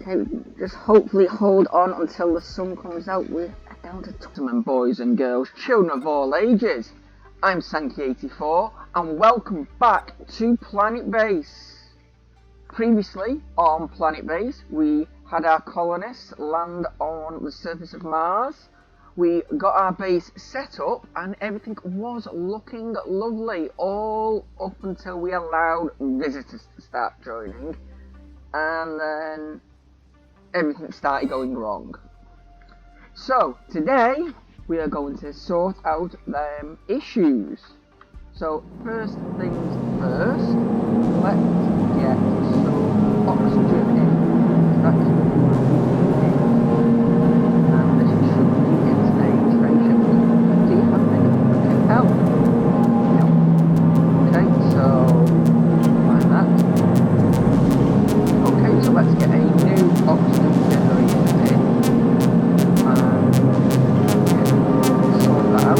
Okay, just hopefully hold on until the sun comes out. We're down to gentlemen, boys and girls, children of all ages. I'm Sankey84 and welcome back to Planetbase. Previously on Planetbase, we had our colonists land on the surface of Mars. We got our base set up and everything was looking lovely all up until we allowed visitors to start joining. And then everything started going wrong. So today we are going to sort out them issues. So first things first, let's get some oxygen in. That's what we need. And this should be in stage. See if I can help. No. Okay, so find that. Okay, so let's get a new oxygen generator in and sort that out.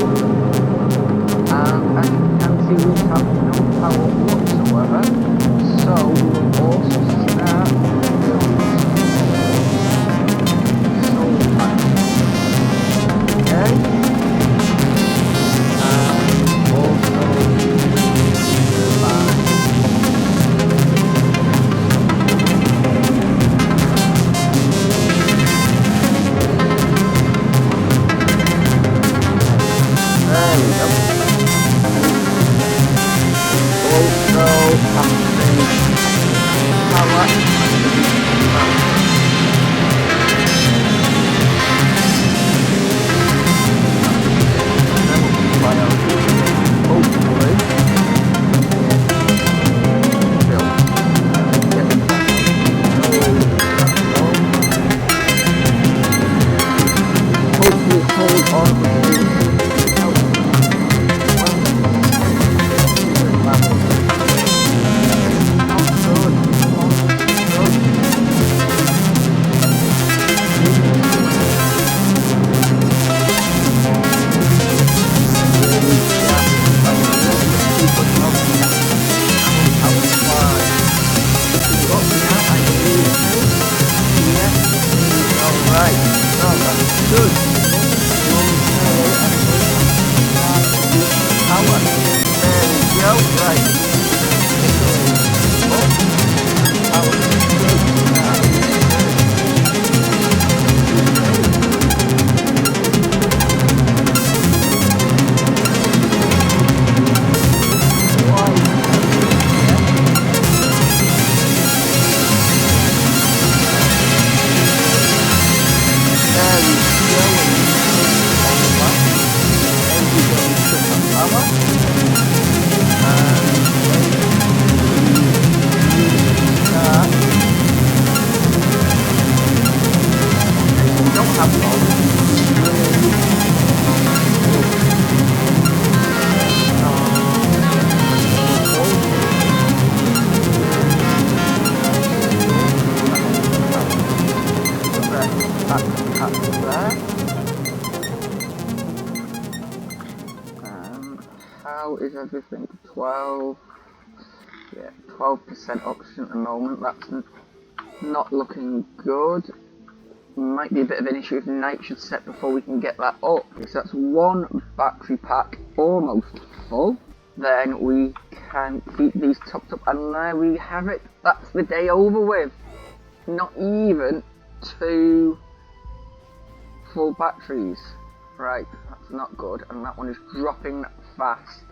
And as you can see, we have no power whatsoever, so we will also start building solar panels. Okay? And also how is everything? 12% oxygen at the moment. That's not looking good. Might be a bit of an issue if the night should set before we can get that up. Okay, so that's one battery pack almost full. Then we can keep these topped up, and there we have it. That's the day over with. Not even 2 full batteries. Right, that's not good, and that one is dropping fast.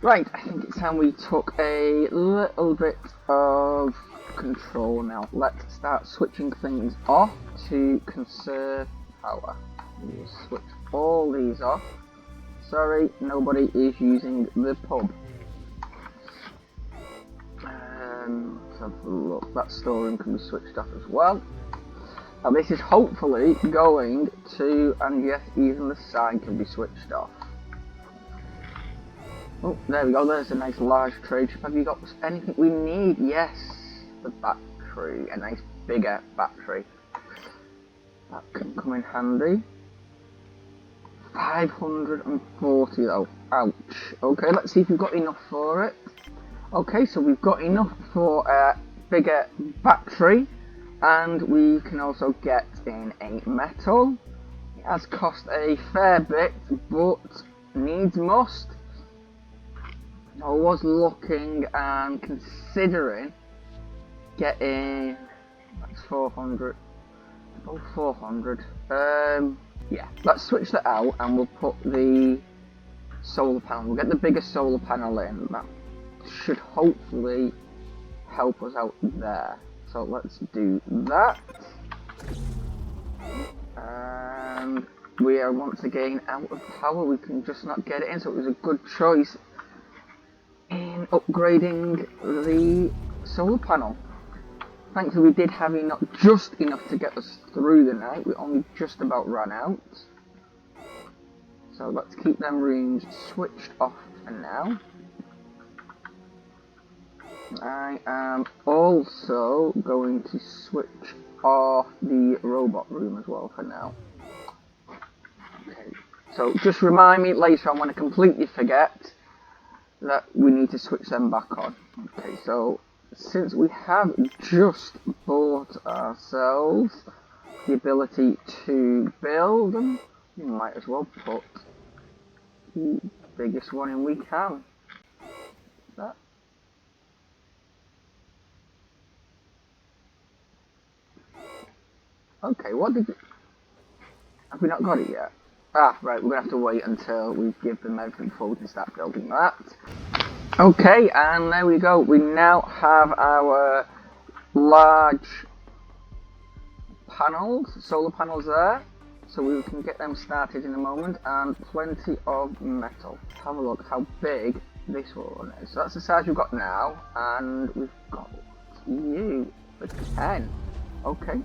Right, I think it's time we took a little bit of control now. Let's start switching things off to conserve power. We'll switch all these off. Sorry, nobody is using the pub. Let's have a look. That storeroom can be switched off as well. Now this is hopefully going to, and yes, even the sign can be switched off. Oh, there we go, there's a nice large trade ship. Have you got anything we need? Yes, the battery, a nice bigger battery. That can come in handy. 540 though, ouch. Okay, let's see if we've got enough for it. Okay, so we've got enough for a bigger battery. And we can also get in a metal. It has cost a fair bit, but needs must. I was looking and considering getting, that's 400, oh 400, yeah, let's switch that out and we'll put the solar panel, we'll get the bigger solar panel in, that should hopefully help us out there. So let's do that. And we are once again out of power, we can just not get it in, so it was a good choice in upgrading the solar panel. Thankfully we did have enough, just enough to get us through the night, we only just about ran out. So let's keep them rooms switched off for now. I am also going to switch off the robot room as well for now. Okay, so just remind me later on when I completely forget that we need to switch them back on. Okay, so since we have just bought ourselves the ability to build them, we might as well put the biggest one in we can. That. Okay, what did you... Have we not got it yet? Ah, right, we're going to have to wait until we give them everything before we can start building that. Okay, and there we go. We now have our large panels, solar panels there. So we can get them started in a moment, and plenty of metal. Have a look how big this one is. So that's the size we've got now, and we've got you for 10. Okay.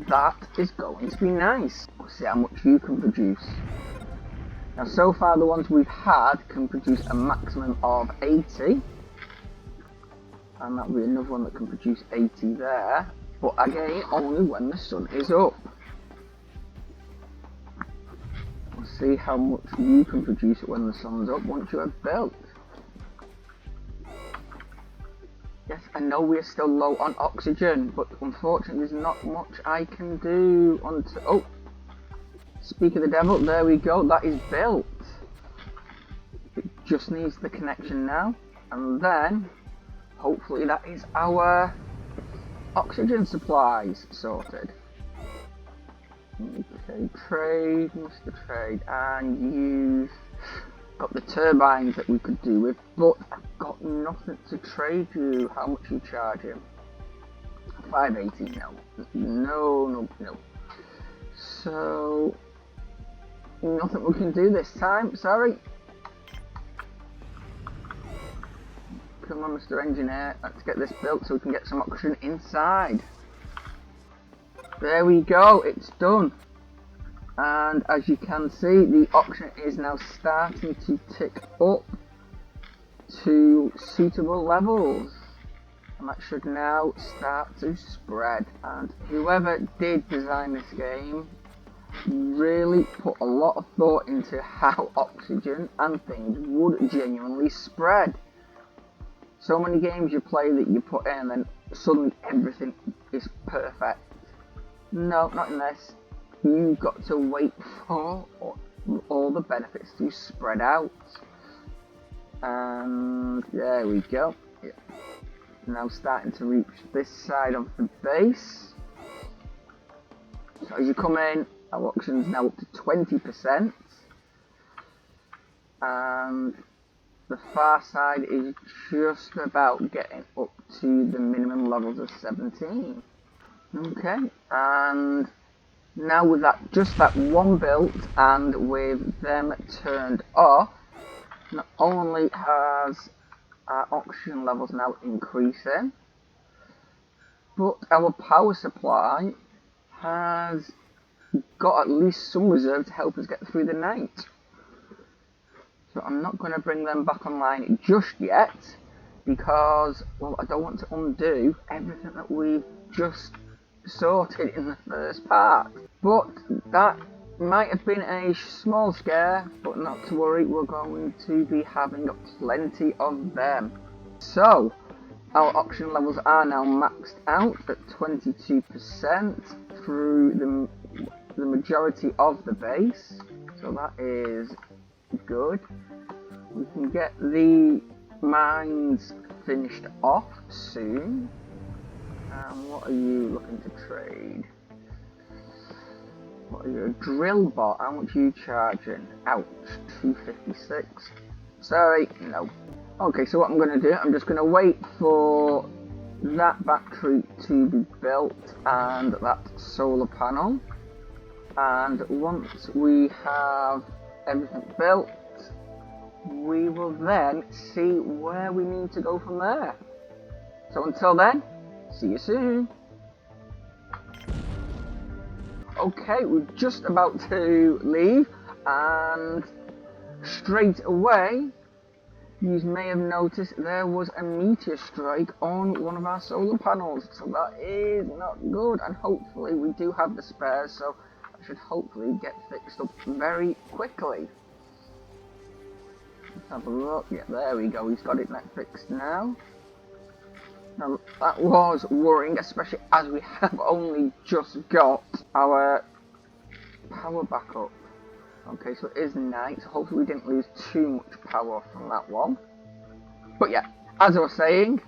That is going to be nice. We'll see how much you can produce. Now so far the ones we've had can produce a maximum of 80. And that'll be another one that can produce 80 there. But again, only when the sun is up. We'll see how much you can produce when the sun's up once you have built. Yes, I know we're still low on oxygen, but unfortunately there's not much I can do until... Oh! Speak of the devil, there we go, that is built. It just needs the connection now, and then, hopefully that is our oxygen supplies sorted. Okay, trade, Mr. Trade, and use... Got the turbines that we could do with, but I've got nothing to trade you. How much you charge him? 580, no. So, nothing we can do this time, sorry. Come on, Mr. Engineer, let's get this built so we can get some oxygen inside. There we go, it's done. And as you can see, the oxygen is now starting to tick up to suitable levels. And that should now start to spread. And whoever did design this game really put a lot of thought into how oxygen and things would genuinely spread. So many games you play that you put in and then suddenly everything is perfect. No, not in this. You've got to wait for all the benefits to spread out. And there we go. Yeah. Now starting to reach this side of the base. So as you come in, our oxygen's now up to 20%. And the far side is just about getting up to the minimum levels of 17. Okay, and now with that, just that one built and with them turned off, not only has our oxygen levels now increasing, but our power supply has got at least some reserve to help us get through the night. So I'm not going to bring them back online just yet, because, well, I don't want to undo everything that we've just sorted in the first part. But that might have been a small scare, but not to worry, we're going to be having plenty of them. So, our oxygen levels are now maxed out at 22% through the majority of the base, so that is good. We can get the mines finished off soon. And what are you looking to trade? What are you? A drill bot? How much are you charging? Ouch, 256. Sorry, no. Okay, so what I'm going to do, I'm just going to wait for that battery to be built and that solar panel. And once we have everything built, we will then see where we need to go from there. So until then, see you soon. Okay, we're just about to leave, and straight away, you may have noticed there was a meteor strike on one of our solar panels, so that is not good, and hopefully we do have the spares, so that should hopefully get fixed up very quickly. Let's have a look. Yeah, there we go, he's got it fixed now. Now, that was worrying, especially as we have only just got our power back up. Okay, so it is night, so hopefully we didn't lose too much power from that one. But yeah, as I was saying,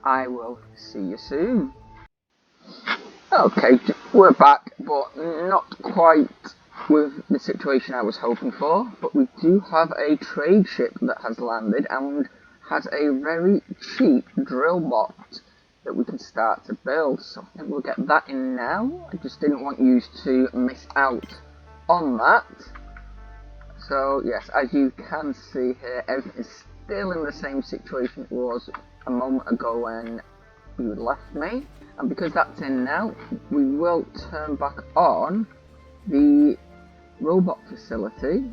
I will see you soon. Okay, we're back, but not quite with the situation I was hoping for. But we do have a trade ship that has landed and has a very cheap drill bot that we can start to build, so I think we'll get that in now. I just didn't want you to miss out on that. So yes, as you can see here, everything is still in the same situation it was a moment ago when you left me, and because that's in now, we will turn back on the robot facility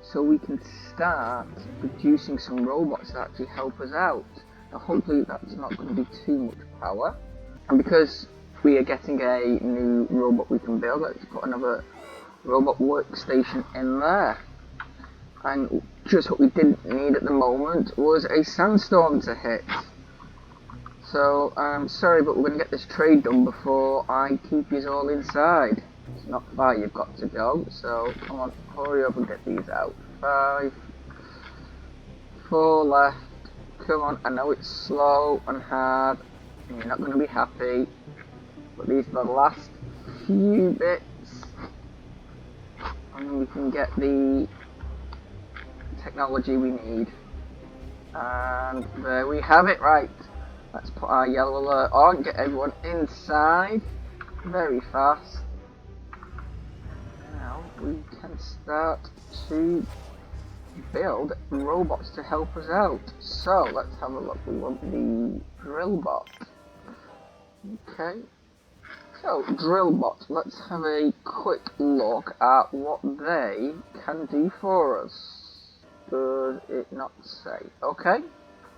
so we can start producing some robots that actually help us out. Now hopefully that's not going to be too much power, and because we are getting a new robot we can build, let's put another robot workstation in there. And just what we didn't need at the moment was a sandstorm to hit. So I'm sorry, but we're going to get this trade done before I keep you all inside. It's not far you've got to go, so come on, hurry up and get these out. 5, 4 left. Come on, I know it's slow and hard, and you're not going to be happy, but these are the last few bits, and then we can get the technology we need. And there we have it. Right, let's put our yellow alert on, get everyone inside very fast. Now we can start to build robots to help us out. So let's have a look. We want the drill bot. Okay, so drill bot, let's have a quick look at what they can do for us. Does it not say? Okay,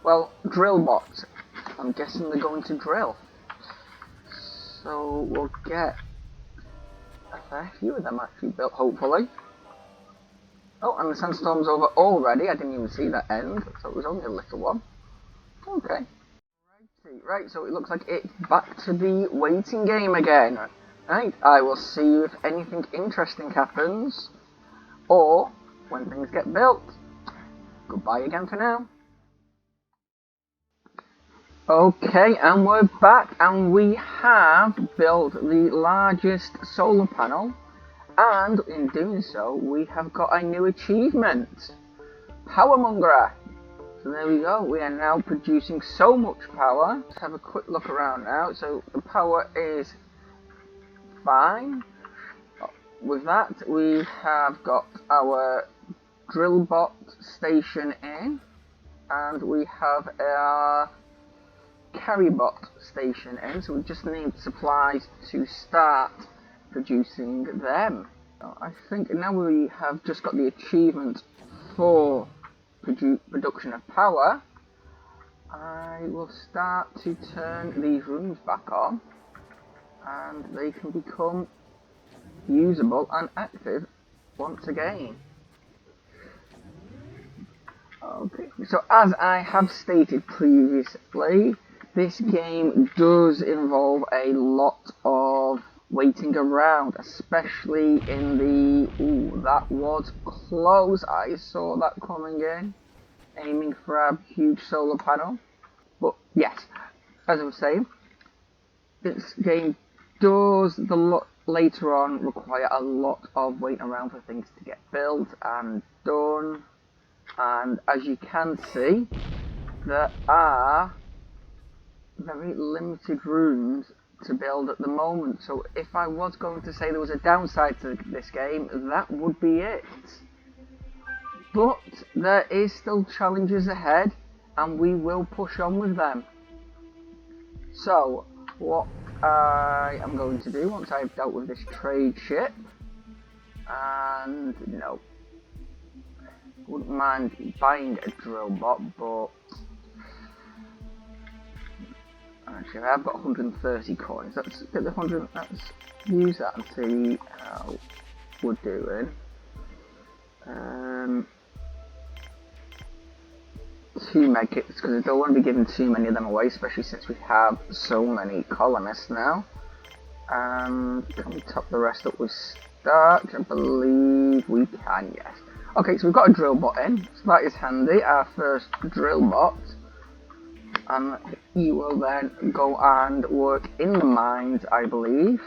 well, drill bot, I'm guessing they're going to drill, so we'll get a fair few of them actually built, hopefully. Oh, and the sandstorm's over already. I didn't even see that end, so it was only a little one. Okay. Right, so it looks like it's back to the waiting game again. Right, I will see you if anything interesting happens, or when things get built. Goodbye again for now. Okay, and we're back, and we have built the largest solar panel. And in doing so, we have got a new achievement, Powermonger. So there we go, we are now producing so much power. Let's have a quick look around now. So the power is fine. With that, we have got our drill bot station in, and we have our carry bot station in, so we just need supplies to start producing them. I think now we have just got the achievement for production of power. I will start to turn these rooms back on, and they can become usable and active once again. Okay, so as I have stated previously, This game does involve a lot of waiting around, especially in the... Ooh, that was close. I saw that coming in. Aiming for a huge solar panel. But yes, as I was saying, this game does later on require a lot of waiting around for things to get built and done. And as you can see, there are very limited rooms to build at the moment. So if I was going to say there was a downside to this game, that would be it. But there is still challenges ahead, and we will push on with them. So what I am going to do once I've dealt with this trade ship, and wouldn't mind buying a drill bot, but actually I've got 130 coins. Let's get the 100. Let's use that and see how we're doing. 2 medkits, because I don't want to be giving too many of them away, especially since we have so many colonists now. And can we top the rest up with starch? I believe we can, yes. Okay, so we've got a drill bot in, so that is handy, our first drill bot. And you will then go and work in the mines, I believe,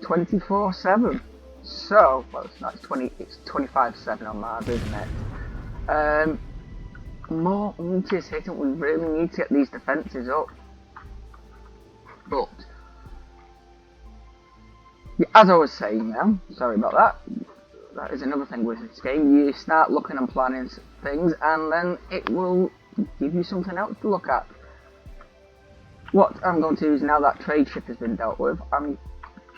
24/7. So, well, it's 25/7 on Mars, isn't it? More meteors hitting. We really need to get these defences up. But yeah, as I was saying now, sorry about that. That is another thing with this game. You start looking and planning things, and then it will give you something else to look at. What I'm going to do is, now that trade ship has been dealt with, I'm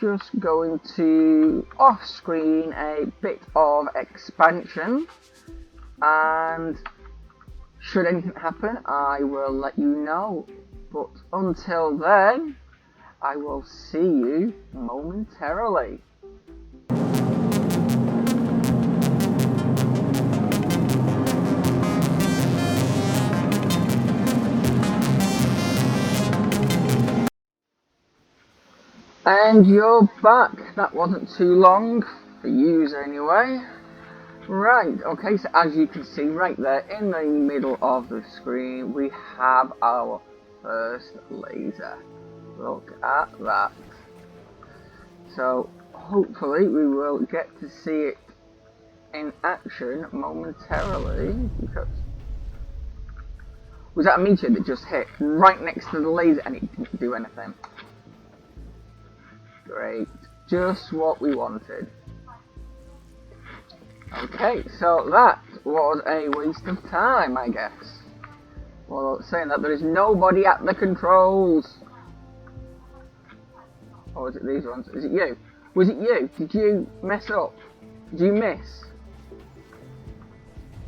just going to off-screen a bit of expansion, and should anything happen, I will let you know. But until then, I will see you momentarily. And you're back. That wasn't too long, for yous anyway. Right, okay, so as you can see right there in the middle of the screen, we have our first laser. Look at that. So hopefully we will get to see it in action momentarily, because was that a meteor that just hit right next to the laser and it didn't do anything? Great, just what we wanted. Okay, so that was a waste of time, I guess. Well, saying that, there is nobody at the controls. Or is it these ones? Is it you? Was it you? Did you mess up? Did you miss?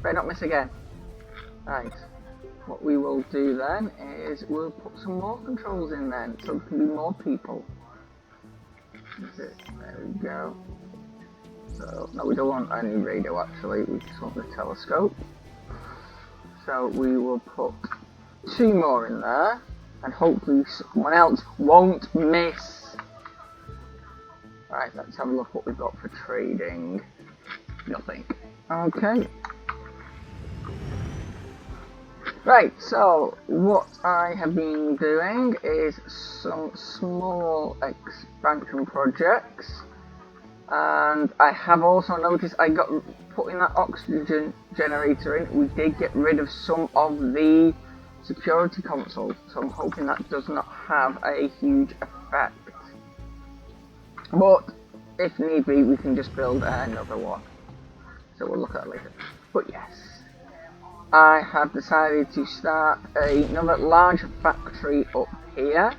Better not miss again. Right. What we will do then is we'll put some more controls in then, so there can be more people. That's it. There we go. So, no, we don't want any radio actually, we just want the telescope. So we will put 2 more in there, and hopefully someone else won't miss. Right, let's have a look what we've got for trading. Nothing. Okay. Right, so what I have been doing is some small expansion projects. And I have also noticed I got putting that oxygen generator in, we did get rid of some of the security consoles, so I'm hoping that does not have a huge effect. But if need be, we can just build another one. So we'll look at that later. But yes, I have decided to start another large factory up here,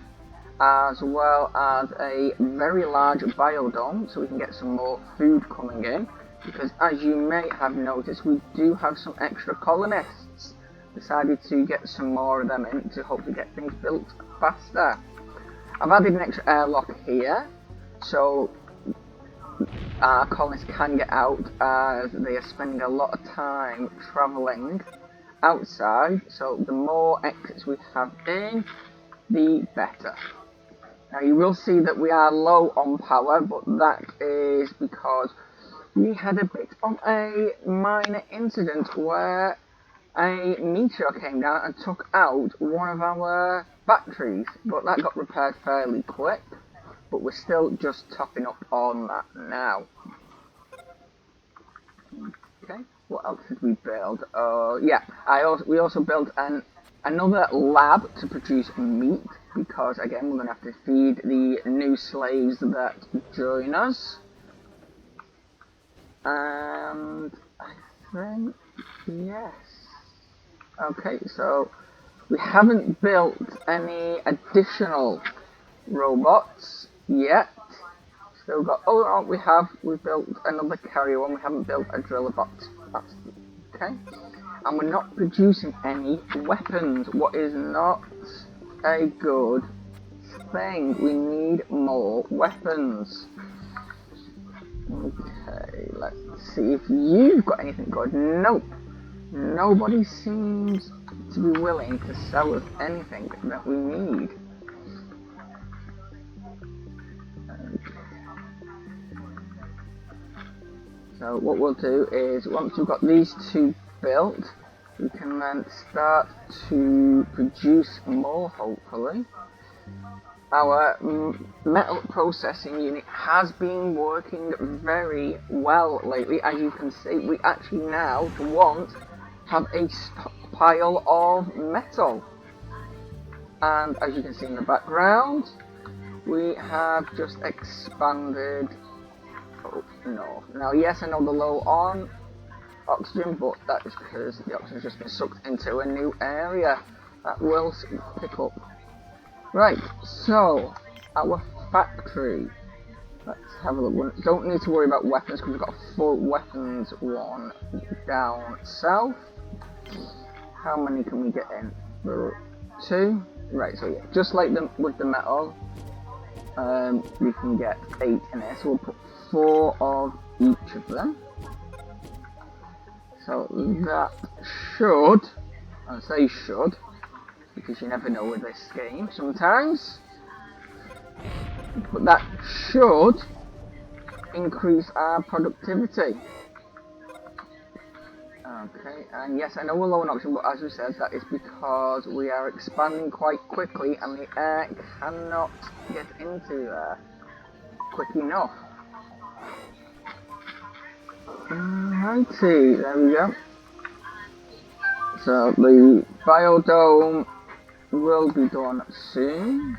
as well as a very large biodome, so we can get some more food coming in, because as you may have noticed, we do have some extra colonists. Decided to get some more of them in to hopefully get things built faster. I've added an extra airlock here, so our colonists can get out, as they are spending a lot of time travelling outside, so the more exits we have in, the better. Now you will see that we are low on power, but that is because we had a bit of a minor incident where a meteor came down and took out one of our batteries, but that got repaired fairly quick, but we're still just topping up on that now. Okay, what else did we build? Yeah, we also built another lab to produce meat, because again we're going to have to feed the new slaves that join us. And I think, yes. Okay, so we haven't built any additional robots yet. Still got, we've built another carrier one, we haven't built a driller bot. That's okay. And we're not producing any weapons, what is not a good thing. We need more weapons. Okay, let's see if you've got anything good. Nope. Nobody seems to be willing to sell us anything that we need. So what we'll do is, once we've got these two built, we can then start to produce more, hopefully. Our metal processing unit has been working very well lately. As you can see, we actually now, for once, have a stockpile of metal. And as you can see in the background, we have just expanded north. Now, yes, I know they're low on oxygen, but that is because the oxygen's just been sucked into a new area that will pick up. Right, so our factory. Let's have a look. We don't need to worry about weapons because we've got a full weapons one down south. How many can we get in? 2. Right, so yeah, just like with the metal, we can get 8 in there. So we'll put 4 of each of them. So that should, I say should, because you never know with this game sometimes, but that should increase our productivity. Okay, and yes, I know we're low on oxygen, but as we said, that is because we are expanding quite quickly and the air cannot get into there quick enough. Alrighty, there we go. So the biodome will be done soon.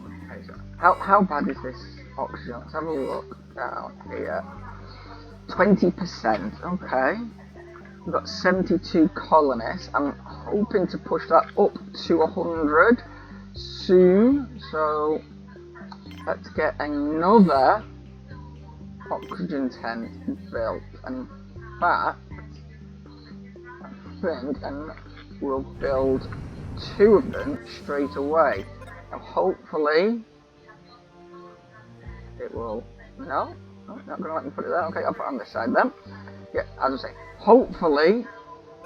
Okay, so how bad is this oxygen? Let's have a look down here. 20%, okay. We've got 72 colonists. I'm hoping to push that up to 100 soon. So let's get another oxygen tent built. And in fact, I think we'll build 2 of them straight away. And hopefully it will. No, not going to let me put it there. Okay, I'll put it on this side then. Yeah, as I say, hopefully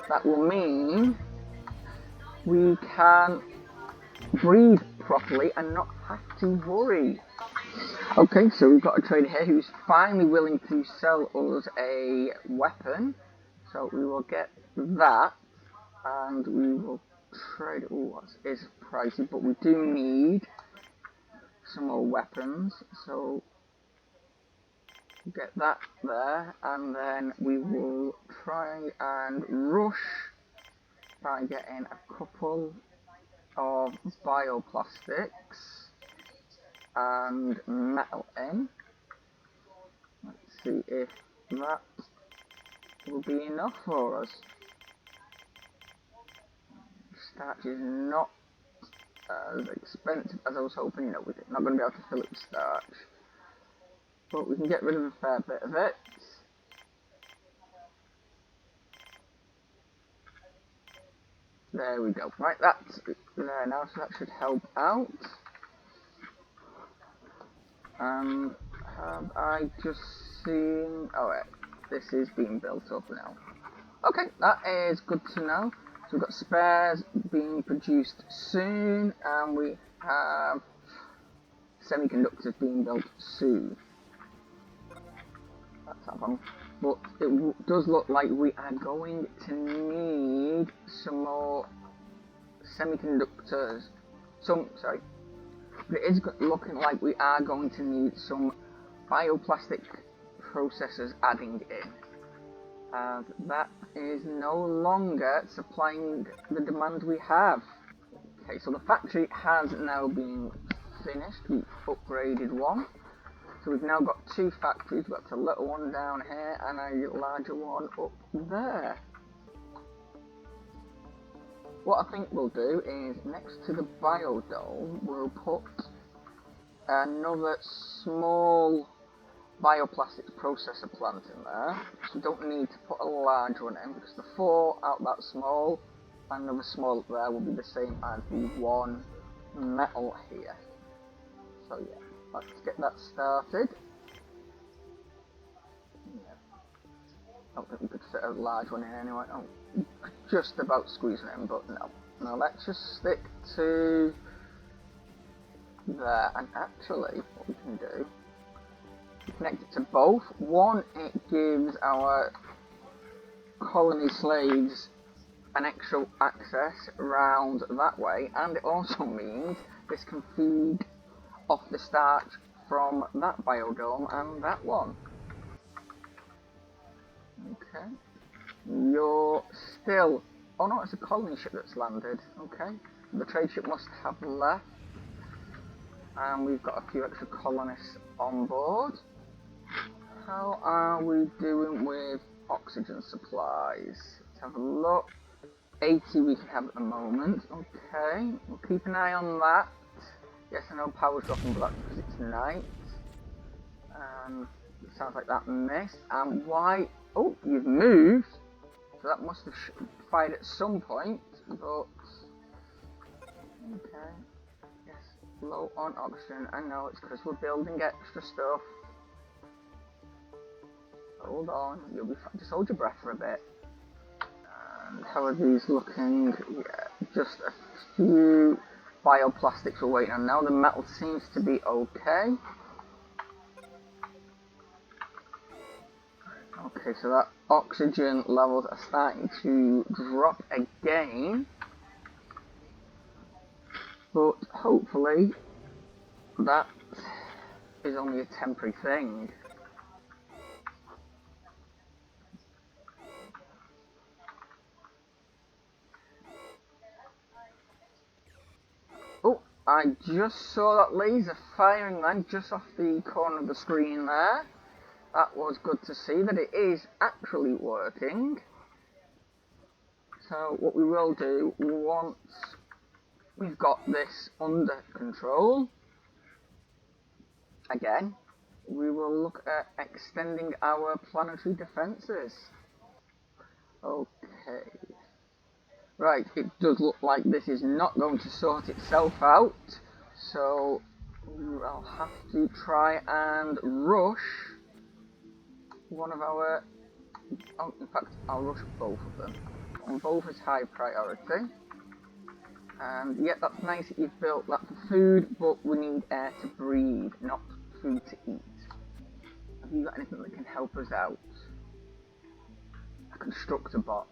that will mean we can breathe properly and not have to worry. Okay, so we've got a trader here who's finally willing to sell us a weapon. So we will get that and we will trade. Oh, it's pricey, but we do need some more weapons. So get that there, and then we will try and rush by getting a couple of bioplastics and metal in. Let's see if that will be enough for us. Starch is not as expensive as I was hoping. You know, we're not going to be able to fill it with starch, but we can get rid of a fair bit of it. There we go. Right, that's there now, so that should help out. Have I just seen? Oh, yeah. this is being built up now. Okay, that is good to know. So we've got spares being produced soon, and we have semiconductors being built soon. That's happening. But it does look like we are going to need some more semiconductors. But it is looking like we are going to need some bioplastic processors adding in. And that is no longer supplying the demand we have. Okay, so the factory has now been finished. We've upgraded one. So we've now got two factories. We've got a little one down here and a larger one up there. What I think we'll do is next to the biodome, we'll put another small bioplastics processor plant in there. So we don't need to put a large one in because the four out that small and another small up there will be the same as the one metal here. So yeah, let's get that started. Yeah. I don't think we could fit a large one in anyway. Oh, just about squeezing it in, but no. Now let's just stick to there, and actually what we can do, connect it to both. One, it gives our colony slaves an extra access around that way, and it also means this can feed off the starch from that biodome and that one. Okay. You're still... Oh no, it's a colony ship that's landed. Okay. The trade ship must have left. And we've got a few extra colonists on board. How are we doing with oxygen supplies? Let's have a look. 80 we can have at the moment. Okay. We'll keep an eye on that. Yes, I know power's dropping, but that's because it's night. It sounds like that missed. And why... Oh, you've moved. So that must have fired at some point, but... Okay. Yes, low on oxygen. I know it's because we're building extra stuff. Hold on, you'll be fine. Just hold your breath for a bit. And how are these looking? Yeah, just a few bioplastics we're waiting on now. The metal seems to be okay. Okay, so that oxygen levels are starting to drop again. But hopefully that is only a temporary thing. Oh, I just saw that laser firing then just off the corner of the screen there. That was good to see that it is actually working. So what we will do once we've got this under control, again, we will look at extending our planetary defences. Okay. Right, it does look like this is not going to sort itself out. So I'll have to try and rush one of our... Oh, in fact, I'll rush both of them. And both is high priority. And yeah, that's nice that you've built that for food, but we need air to breathe, not food to eat. Have you got anything that can help us out? A constructor bot.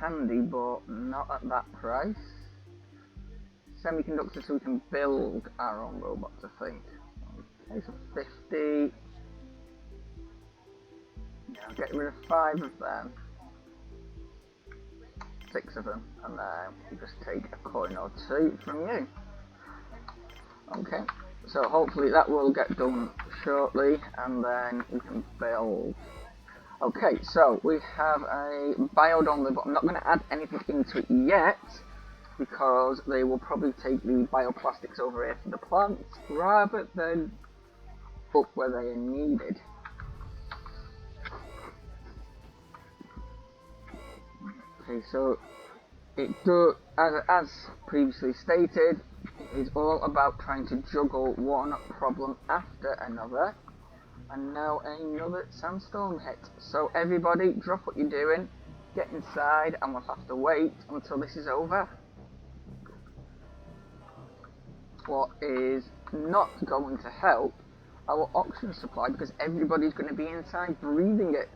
Handy, but not at that price. Semiconductors so we can build our own robots, I think. Okay, so 50. Yeah, I'll get rid of 5 of them. 6 of them, and then we'll just take a coin or 2 from you. Okay, so hopefully that will get done shortly, and then we can build. Okay, so we have a biodome, but I'm not going to add anything into it yet, because they will probably take the bioplastics over here for the plants, rather than up where they are needed. Okay, so it does, as previously stated, it is all about trying to juggle one problem after another. And now another sandstorm hit. So everybody, drop what you're doing, get inside, and we'll have to wait until this is over. What is not going to help our oxygen supply, because everybody's going to be inside breathing it.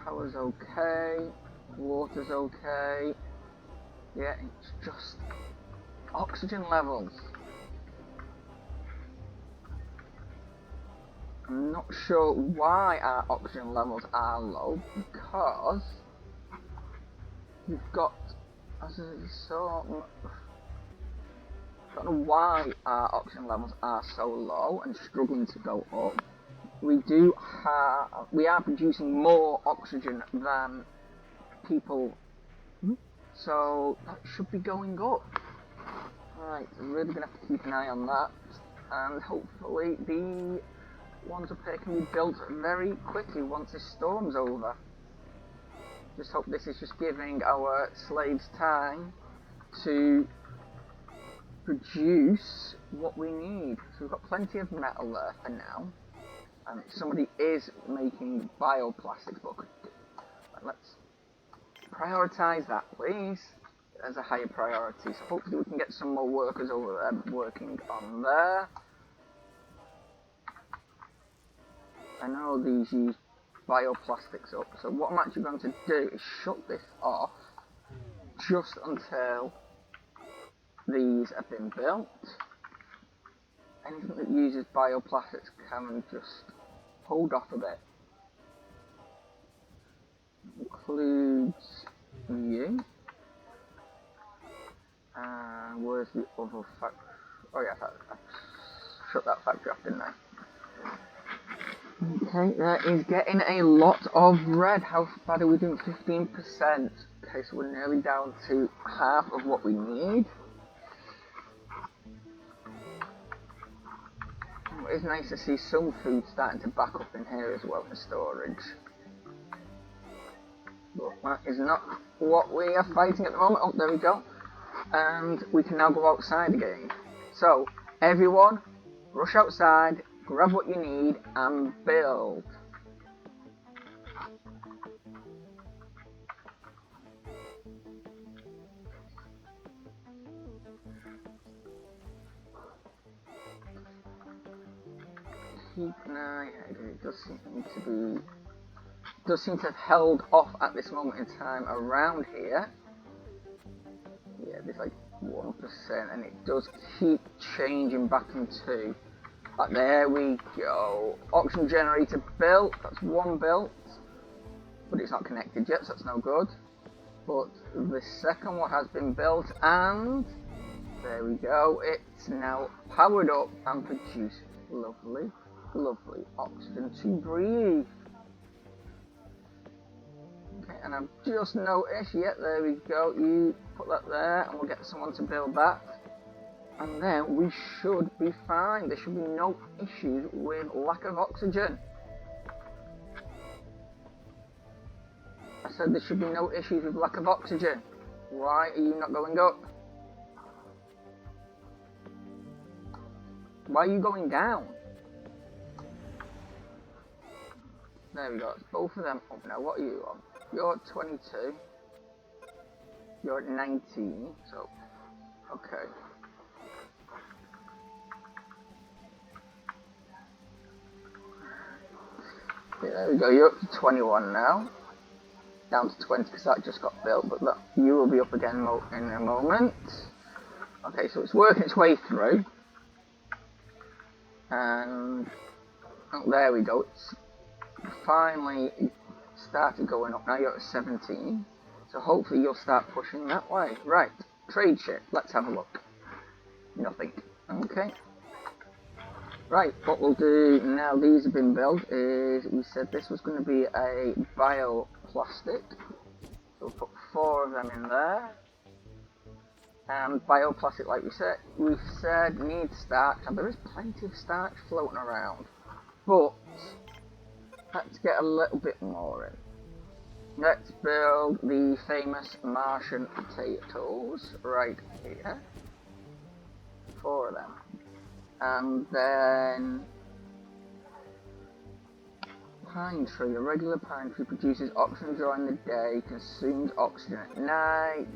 Power's okay, water's okay. Yeah, it's just oxygen levels. I'm not sure why our oxygen levels are low, because we've got, as I saw, I don't know why our oxygen levels are so low and struggling to go up. We are producing more oxygen than people, so that should be going up. Right, I'm really going to have to keep an eye on that, and hopefully the ones up here can be built very quickly once this storm's over. Just hope this is just giving our slaves time to produce what we need. So we've got plenty of metal there for now. And somebody is making bioplastics, but let's prioritise that, please, as a higher priority. So hopefully we can get some more workers over there working on there. I know these use bioplastics up, so what I'm actually going to do is shut this off just until these have been built. Anything that uses bioplastics can just hold off a bit. Includes you. And where's the other factory? Oh yeah, I shut that factory off, didn't I? Okay, that is getting a lot of red. How bad are we doing? 15%. Okay, so we're nearly down to half of what we need. It's nice to see some food starting to back up in here as well for storage. But that is not what we are fighting at the moment. Oh, there we go. And we can now go outside again. So, everyone, rush outside, grab what you need, and build. Keep an eye out. It does seem to have held off at this moment in time around here. Yeah, there's like 1%, and it does keep changing back into. There we go. Oxygen generator built. That's one built, but it's not connected yet, so that's no good. But the second one has been built, and there we go. It's now powered up and produced lovely, lovely oxygen to breathe. Okay, and I've just noticed, yeah, there we go. You put that there, and we'll get someone to build that. And then we should be fine. There should be no issues with lack of oxygen. I said there should be no issues with lack of oxygen. Why are you not going up? Why are you going down? There we go. It's both of them up now. What are you on? You're at 22. You're at 19. So, okay. Yeah, there we go. You're up to 21 now. Down to 20 because that just got built, but that, you will be up again in a moment. Okay, so it's working its way through. And oh, there we go. It's finally started going up. Now you're at 17. So hopefully you'll start pushing that way. Right, trade ship. Let's have a look. Nothing. Okay. Right, what we'll do now these have been built is we said this was going to be a bioplastic. So we'll put 4 of them in there. And bioplastic, like we've said needs starch, and there is plenty of starch floating around. But let's get a little bit more in. Let's build the famous Martian potatoes right here. 4 of them. And then pine tree. A regular pine tree produces oxygen during the day, consumes oxygen at night.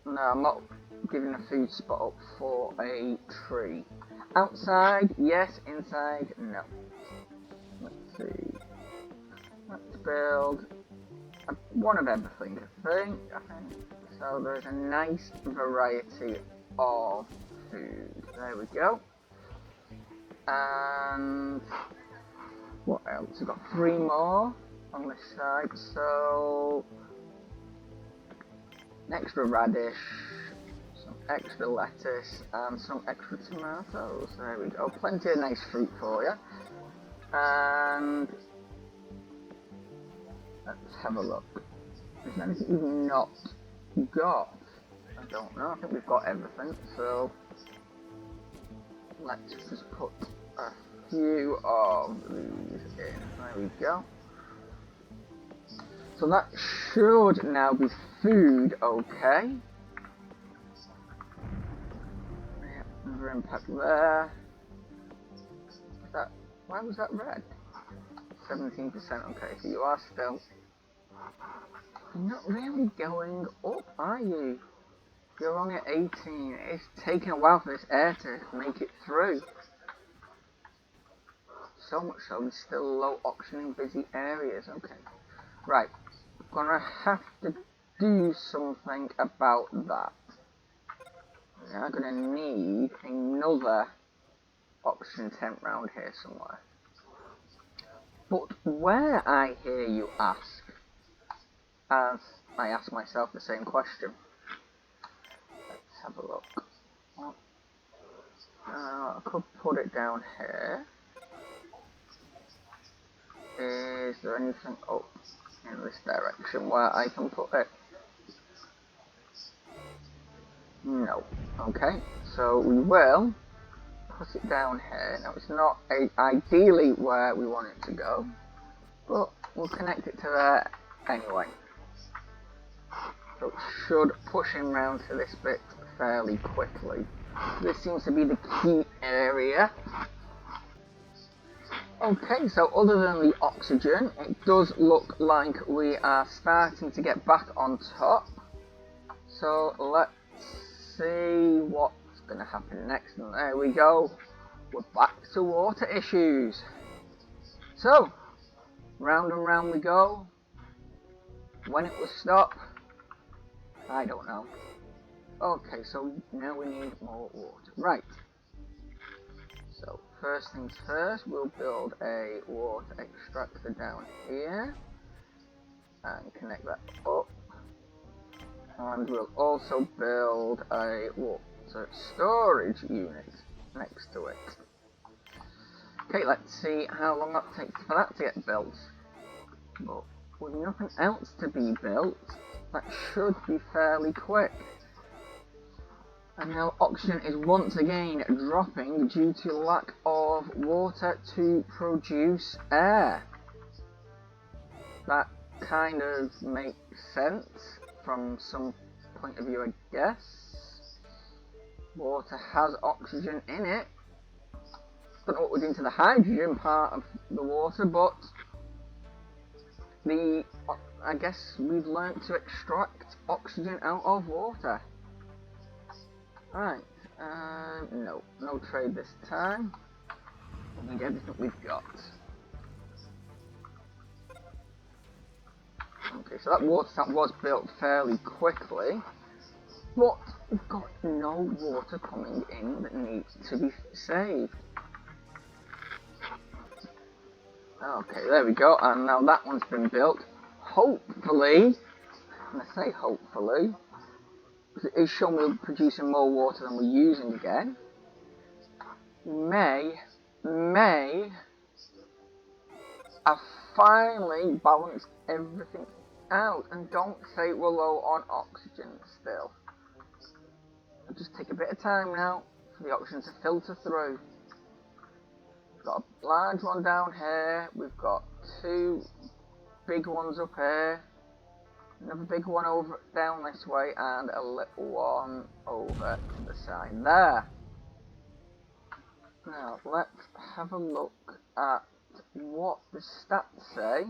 No, I'm not giving a food spot up for a tree. Outside, yes. Inside, no. Let's see. Let's build one of everything, I think. So there's a nice variety of food. There we go. And what else? We've got 3 more on this side. So an extra radish, some extra lettuce, and some extra tomatoes. There we go. Plenty of nice fruit for you. And let's have a look. Is there anything we've not got? I don't know. I think we've got everything. So let's just put a few of these in. There we go. So that should now be food, okay. Yeah, another impact there. Why was that red? 17%, okay, so you are still... You're not really going up, are you? You're only at 18. It's taking a while for this air to make it through. So much so, there's still low oxygen in busy areas, okay. Right, I'm gonna have to do something about that. Yeah, I'm gonna need another oxygen tent round here somewhere. But where, I hear you ask, as I ask myself the same question. Let's have a look. I could put it down here. Is there anything up in this direction where I can put it? No. Okay, so we will put it down here. Now it's not ideally where we want it to go, but we'll connect it to there anyway. So it should push him round to this bit fairly quickly. This seems to be the key area. Okay, so other than the oxygen, it does look like we are starting to get back on top. So let's see what's going to happen next. And there we go. We're back to water issues. So, round and round we go. When it will stop, I don't know. Okay, so now we need more water. Right. So, first things first, we'll build a water extractor down here. And connect that up. And we'll also build a water storage unit next to it. Okay, let's see how long that takes for that to get built. But with nothing else to be built, that should be fairly quick. And now oxygen is once again dropping due to lack of water to produce air. That kind of makes sense from some point of view, I guess. Water has oxygen in it. Don't know what we're doing to the hydrogen part of the water, but I guess we've learnt to extract oxygen out of water. Right, no trade this time. We need everything we've got. Okay, so that water tank was built fairly quickly, but we've got no water coming in that needs to be saved. Okay, there we go, and now that one's been built. Hopefully, and I say hopefully, because it is showing we're producing more water than we're using again, may have finally balanced everything out. And don't say we're low on oxygen still. It'll just take a bit of time now for the oxygen to filter through. We've got a large one down here, we've got 2 big ones up here, another big one over down this way, and a little one over to the side there. Now, let's have a look at what the stats say.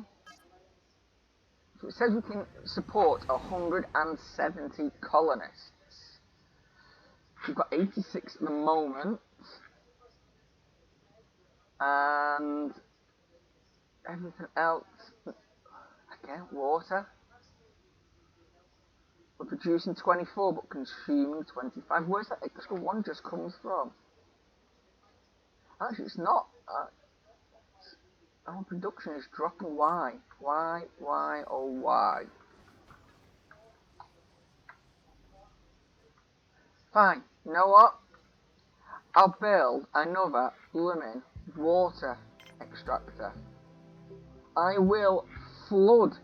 So it says we can support 170 colonists. We've got 86 at the moment. And everything else, again, water. We're producing 24 but consuming 25. Where's that extra one just comes from? Actually, it's not. Our production is dropping. Why? Why, oh why? Fine, you know what? I'll build another blooming water extractor. I will flood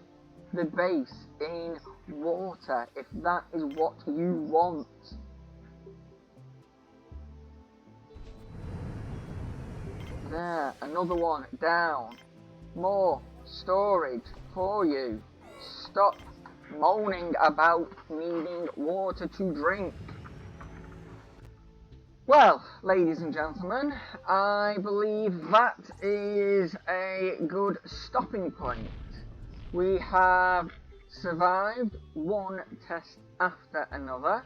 the base in water if that is what you want. There, another one down. More storage for you. Stop moaning about needing water to drink. Well, ladies and gentlemen, I believe that is a good stopping point. We have survived one test after another.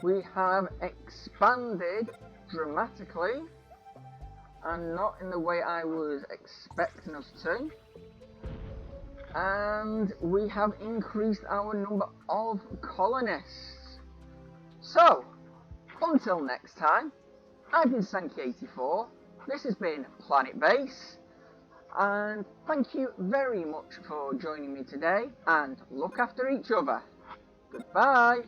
We have expanded dramatically, and not in the way I was expecting us to. And we have increased our number of colonists. So, until next time, I've been Sankey84, this has been Planetbase, and thank you very much for joining me today, and look after each other. Goodbye!